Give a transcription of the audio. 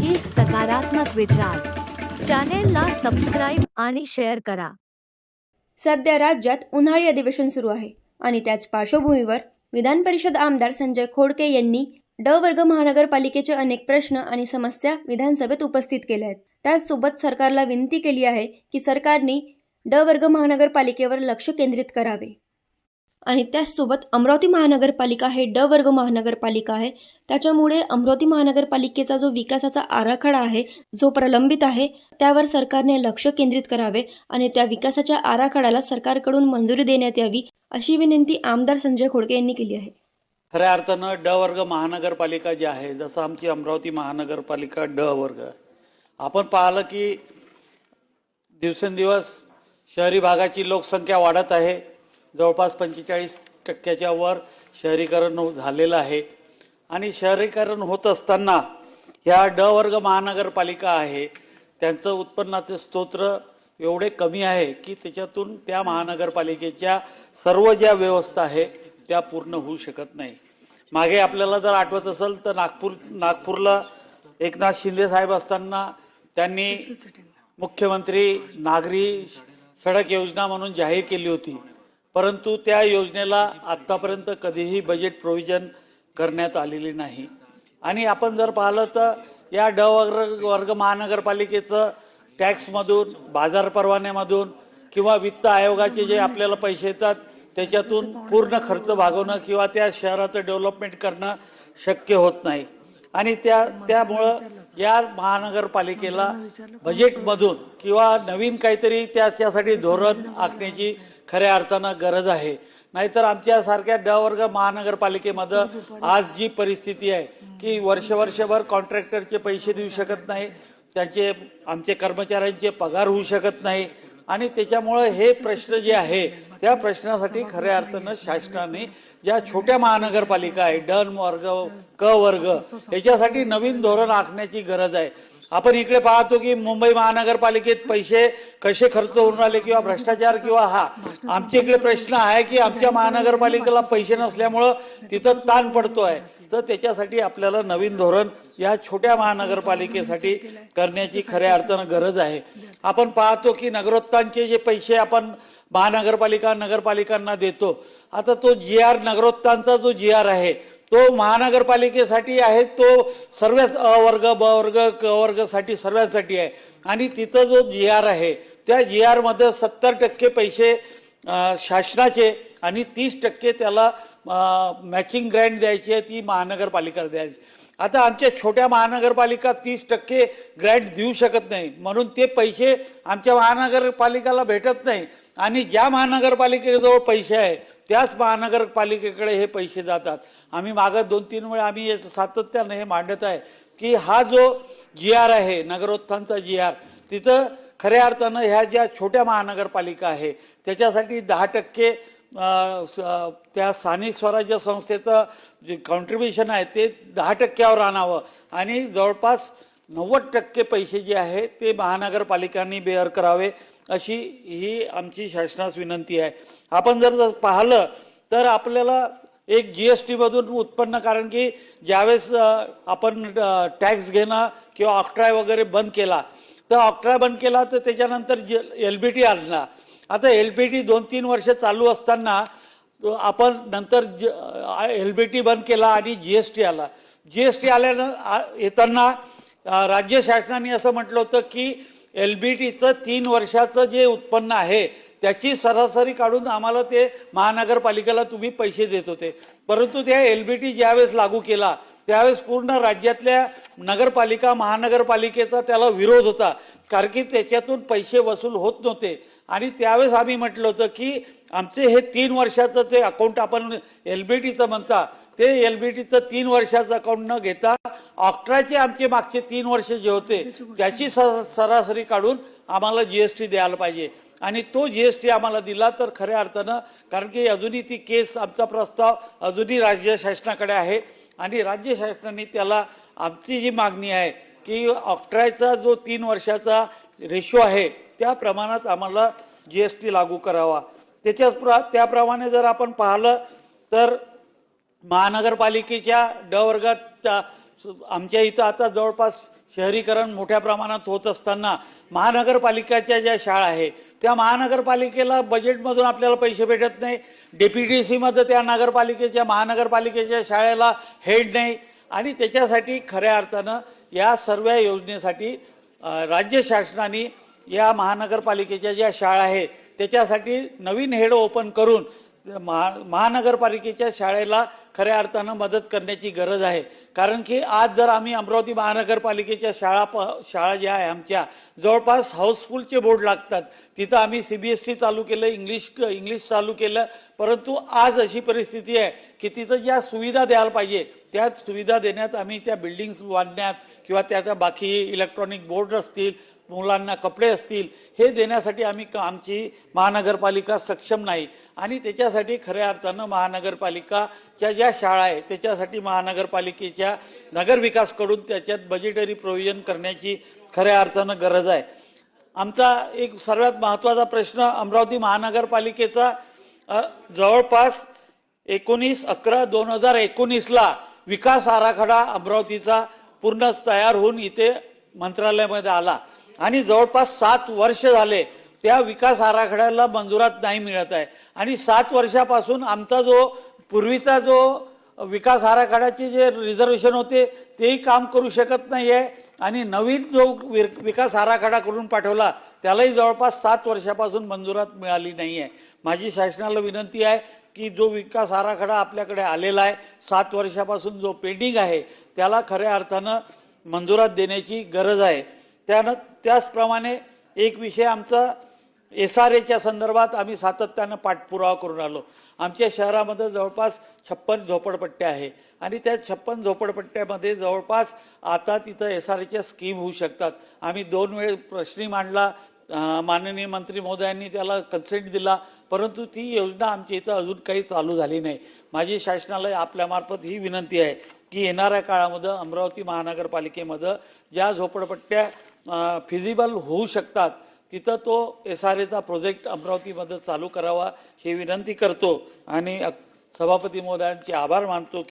एक सकारात्मक विचार. चॅनेलला सबस्क्राईब आणि शेअर करा. सध्या राज्यात उन्हाळी अधिवेशन सुरू आहे आणि त्याच पार्श्वभूमीवर विधान परिषद आमदार संजय खोडके यांनी ड वर्ग महानगरपालिकेचे अनेक प्रश्न आणि समस्या विधानसभेत उपस्थित केल्या आहेत. त्याचसोबत सरकारला विनंती केली आहे की सरकारने ड वर्ग महानगरपालिकेवर लक्ष केंद्रित करावे आणि त्याचसोबत अमरावती महानगरपालिका हे ड वर्ग महानगरपालिका आहे. त्याच्यामुळे अमरावती महानगरपालिकेचा जो विकासाचा आराखडा आहे, जो प्रलंबित आहे, त्यावर सरकारने लक्ष केंद्रित करावे आणि त्या विकासाच्या आराखड्याला सरकारकडून मंजुरी देण्यात यावी अशी विनंती आमदार संजय खोडके यांनी केली आहे. खऱ्या अर्थानं ड वर्ग महानगरपालिका जी आहे, जसं आमची अमरावती महानगरपालिका ड वर्ग, आपण पाहिलं की दिवसेंदिवस शहरी भागाची लोकसंख्या वाढत आहे. जवळपास 45% वर शहरीकरण झालेलं आहे आणि शहरीकरण होत असताना ह्या ड वर्ग महानगरपालिका आहे त्यांचं उत्पन्नाचे स्तोत्र एवढे कमी आहे की त्याच्यातून त्या महानगरपालिकेच्या सर्व ज्या व्यवस्था आहे त्या पूर्ण होऊ शकत नाही. मागे आपल्याला जर आठवत असेल तर नागपूरला एकनाथ शिंदे साहेब असताना त्यांनी मुख्यमंत्री नागरी सडक योजना म्हणून जाहीर केली होती, परंतु त्या योजनेला आतापर्यंत कधीही बजेट प्रोव्हिजन करण्यात आलेली नाही. आणि आपण जर पाहिलं तर या ड वर्ग महानगरपालिकेचं टॅक्समधून, बाजार परवान्यामधून किंवा वित्त आयोगाचे जे आपल्याला पैसे येतात त्याच्यातून पूर्ण खर्च भागवणं किंवा त्या शहराचं डेव्हलपमेंट करणं शक्य होत नाही. आणि त्यामुळं या महानगरपालिकेला बजेटमधून किंवा नवीन काहीतरी त्याच्यासाठी धोरण आखण्याची खऱ्या अर्थानं गरज आहे. नाहीतर आमच्यासारख्या ड वर्ग महानगरपालिकेमध्ये आज जी परिस्थिती आहे की वर्षभर कॉन्ट्रॅक्टरचे पैसे देऊ शकत नाही, आमचे कर्मचाऱ्यांचे पगार होऊ शकत नाही आणि त्याच्यामुळे हे प्रश्न जे आहे त्या प्रश्नासाठी खऱ्या अर्थानं शासनाने ज्या छोट्या महानगरपालिका आहे ड वर्ग क वर्ग याच्यासाठी नवीन धोरण आखण्याची गरज आहे. आपण इकडे पाहतो की मुंबई महानगरपालिकेत पैसे कसे खर्च होऊन राहिले किंवा भ्रष्टाचार किंवा आमच्या इकडे प्रश्न आहे की आमच्या महानगरपालिकेला पैसे नसल्यामुळं तिथं ताण पडतो आहे. तर त्याच्यासाठी आपल्याला नवीन धोरण या छोट्या महानगरपालिकेसाठी करण्याची खऱ्या अर्थानं गरज आहे. आपण पाहतो की नगरोत्थानचे जे पैसे आपण नगरपालिकांना देतो, आता तो GR नगरोत्थानचा जो GR आहे तो महानगरपालिकेसाठी आहे, तो सर्वच अ वर्ग ब वर्ग क वर्ग साठी सर्वांसाठी आहे. आणि तिथं जो GR आहे त्या GR मध्ये 70% पैसे शासनाचे आणि 30% त्याला मॅचिंग ग्रँट द्यायची आहे, ती महानगरपालिका द्यायची. आता आमच्या छोट्या महानगरपालिका 30% ग्रँट देऊ शकत नाही, म्हणून ते पैसे आमच्या महानगरपालिकाला भेटत नाही आणि ज्या महानगरपालिकेजवळ पैसे आहे त्याच महानगरपालिकेकडे हे पैसे जातात. आम्ही मागं 2-3 वेळा आम्ही सातत्याने हे मांडत आहे की हा जो GR आहे नगरोत्थानचा GR, तिथं खऱ्या अर्थानं ह्या ज्या छोट्या महानगरपालिका आहे त्याच्यासाठी 10% त्या स्थानिक स्वराज्य संस्थेचं जे कॉन्ट्रीब्युशन आहे ते 10%वर आणावं आणि जवळपास 90% पैसे जे आहे ते महानगरपालिकांनी बेअर करावे अशी ही आमची शासनास विनंती आहे. आपण जर पाहिलं तर आपल्याला एक GST मधून उत्पन्न, कारण की ज्यावेळेस आपण टॅक्स घेणं किंवा ऑक्ट्राय वगैरे बंद केला तर ऑक्ट्राय बंद केला तर त्याच्यानंतर LBT आणला. आता LBT 2-3 वर्ष चालू असताना आपण नंतर LBT बंद केला आणि GST आला. GST आल्यानं येताना राज्य शासनाने असं म्हटलं होतं की LBTचं 3 वर्षाचं जे उत्पन्न आहे त्याची सरासरी काढून आम्हाला ते महानगरपालिकेला तुम्ही पैसे देत होते, परंतु त्या LBT ज्यावेळेस लागू केला त्यावेळेस पूर्ण राज्यातल्या नगरपालिका महानगरपालिकेचा त्याला विरोध होता, कारण की त्याच्यातून पैसे वसूल होत नव्हते. आणि त्यावेळेस आम्ही म्हटलं होतं की आमचे हे 3 वर्षाचं ते अकाउंट आपण LBTचं म्हणता ते LBTचं 3 वर्षाचं अकाउंट न घेता ऑक्ट्राचे आमचे मागचे 3 वर्ष जे होते त्याची सरासरी काढून आम्हाला GST द्यायला पाहिजे. आणि तो GST आम्हाला दिला तर खऱ्या अर्थानं, कारण की अजूनही ती केस, आमचा प्रस्ताव अजूनही राज्य शासनाकडे आहे आणि राज्य शासनाने त्याला आमची जी मागणी आहे की ऑक्ट्राचा जो 3 वर्षाचा रेशो आहे त्या प्रमाणात आम्हाला GST लागू करावा. त्याप्रमाणे जर आपण पाहिलं तर महानगरपालिकेच्या ड वर्गात आमच्या इथं आता जवळपास शहरीकरण मोठ्या प्रमाणात होत असताना महानगरपालिकेच्या ज्या शाळा आहे त्या महानगरपालिकेला बजेटमधून आपल्याला पैसे भेटत नाही. DPTC-मध्ये त्या महानगरपालिकेच्या शाळेला हेड नाही आणि त्याच्यासाठी खऱ्या अर्थानं या सर्व योजनेसाठी राज्य शासनाने या महानगरपालिकेच्या ज्या शाळा आहेत त्याच्यासाठी नवीन हेड ओपन करून महानगरपालिकेच्या शाळेला खऱ्या अर्थानं मदत करण्याची गरज आहे. कारण की आज जर आम्ही अमरावती महानगरपालिकेच्या शाळा ज्या आहे आमच्या जवळपास हाऊसफुलचे बोर्ड लागतात. तिथं आम्ही CBSE चालू केलं, इंग्लिश चालू केलं, परंतु आज अशी परिस्थिती आहे की तिथं ज्या सुविधा द्यायला पाहिजे त्या सुविधा देण्यात आम्ही त्या बिल्डिंग्स बांधण्यात किंवा त्या बाकी इलेक्ट्रॉनिक बोर्ड असतील, मुलांना कपडे असतील, हे देण्यासाठी आमची महानगरपालिका सक्षम नाही. आणि त्याच्यासाठी खऱ्या अर्थानं महानगरपालिकाच्या ज्या शाळा आहेत त्याच्यासाठी महानगरपालिकेच्या नगरविकासकडून त्याच्यात बजेटरी प्रोव्हिजन करण्याची खऱ्या अर्थानं गरज आहे. आमचा एक सर्वात महत्त्वाचा प्रश्न अमरावती महानगरपालिकेचा जवळपास 19/11/2019 विकास आराखडा अमरावतीचा पूर्ण तयार होऊन इथे मंत्रालयामध्ये आला आणि जवळपास 7 वर्ष झाले त्या विकास आराखड्याला मंजुरात नाही मिळत आहे. आणि 7 वर्षापासून आमचा जो पूर्वीचा जो विकास आराखड्याचे जे रिझर्वेशन होते तेही काम करू शकत नाही आहे आणि नवीन जो विकास आराखडा करून पाठवला त्यालाही जवळपास 7 वर्षापासून मंजुरात मिळाली नाही आहे. माझी शासनाला विनंती आहे की जो विकास आराखडा आपल्याकडे आलेला आहे 7 वर्षापासून जो पेंडिंग आहे त्याला खऱ्या अर्थानं मंजुरात देण्याची गरज आहे. त्याचप्रमाणे एक विषय आमचा SRAच्या संदर्भात आम्ही सातत्यानं पाठपुरावा करून आलो. आमच्या शहरामध्ये जवळपास 56 झोपडपट्ट्या आहे आणि त्या 56 झोपडपट्ट्यामध्ये जवळपास आता तिथं SRAच्या स्कीम होऊ शकतात. आम्ही 2 वेळ प्रश्न मांडला, माननीय मंत्री महोदयांनी त्याला कन्सेंट दिला, परंतु ती योजना आमच्या इथं अजून काही चालू झाली नाही. माझी शासनाला आपल्यामार्फत ही विनंती आहे की येणाऱ्या काळामध्ये अमरावती महानगरपालिकेमध्ये ज्या झोपडपट्ट्या फिजिबल होऊ शकतात तिथं तो SRAचा प्रोजेक्ट अमरावतीमध्ये चालू करावा ही विनंती करतो आणि सभापती महोदयांचे आभार मानतो.